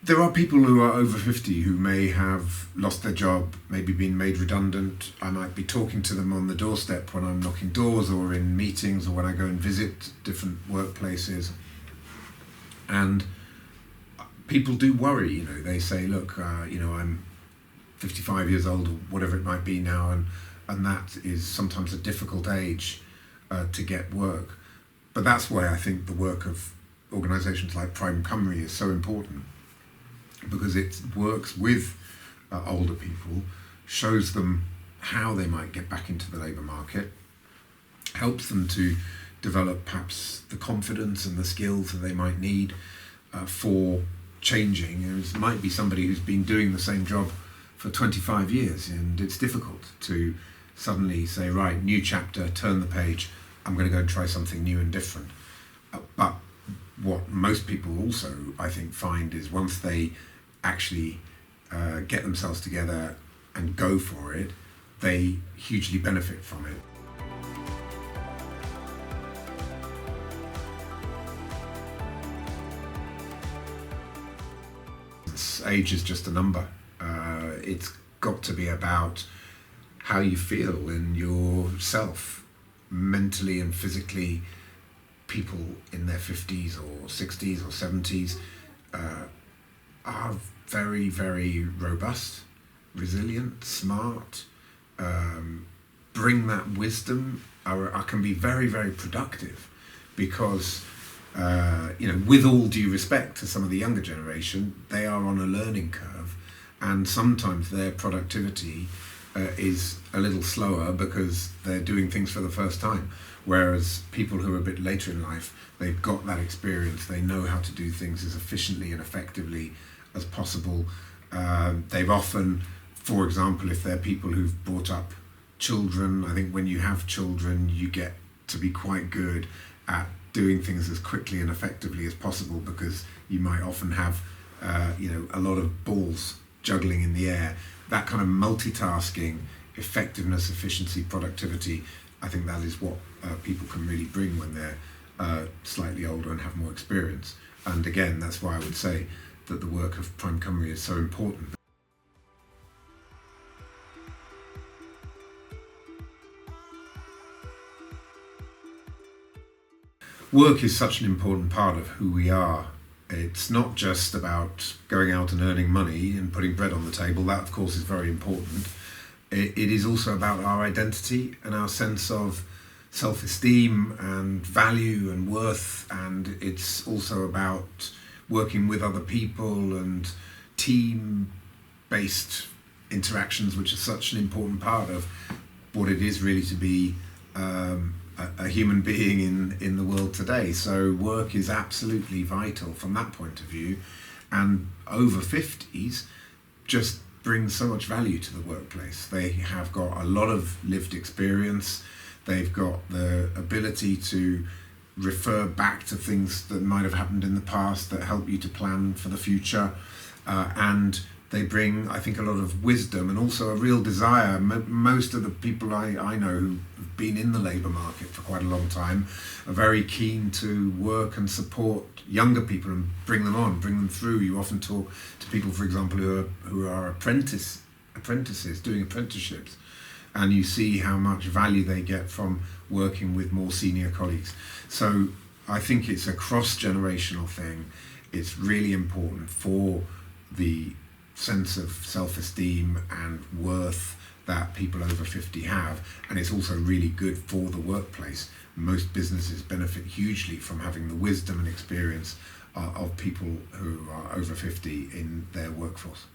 There are people who are over 50 who may have lost their job, maybe been made redundant. I might be talking to them on the doorstep when I'm knocking doors or in meetings or when I go and visit different workplaces. And people do worry, they say, look, I'm 55 years old or whatever it might be now, and that is sometimes a difficult age to get work. But that's why I think the work of organisations like Prime Cymru is so important, because it works with older people, shows them how they might get back into the labour market, helps them to develop perhaps the confidence and the skills that they might need for changing. It might be somebody who's been doing the same job for 25 years, and it's difficult to suddenly say, right, new chapter, turn the page, I'm going to go and try something new and different. But what most people also, I think, find is once they actually get themselves together and go for it, they hugely benefit from it. Age is just a number. It's got to be about how you feel in yourself, mentally and physically. People in their 50s or 60s or 70s are very, very robust, resilient, smart, bring that wisdom, can be very, very productive, because with all due respect to some of the younger generation, they are on a learning curve, and sometimes their productivity is a little slower because they're doing things for the first time. Whereas people who are a bit later in life, they've got that experience, they know how to do things as efficiently and effectively as possible. They've often, for example, if they're people who've brought up children, I think when you have children, you get to be quite good at doing things as quickly and effectively as possible, because you might often have a lot of balls juggling in the air. That kind of multitasking, effectiveness, efficiency, productivity, I think that is what people can really bring when they're slightly older and have more experience. And again, that's why I would say that the work of Prime Cymru is so important. Work is such an important part of who we are. It's not just about going out and earning money and putting bread on the table. That, of course, is very important. It is also about our identity and our sense of self-esteem and value and worth, and it's also about working with other people and team-based interactions, which are such an important part of what it is really to be a human being in the world today. So work is absolutely vital from that point of view, and over 50s just bring so much value to the workplace. They have got a lot of lived experience, they've got the ability to refer back to things that might have happened in the past that help you to plan for the future, and they bring, I think, a lot of wisdom and also a real desire. Most of the people I know who've been in the labour market for quite a long time are very keen to work and support younger people and bring them on, bring them through. You often talk to people, for example, who are apprentices, doing apprenticeships, and you see how much value they get from working with more senior colleagues. So I think it's a cross-generational thing. It's really important for the sense of self-esteem and worth that people over 50 have, and it's also really good for the workplace. Most businesses benefit hugely from having the wisdom and experience of people who are over 50 in their workforce.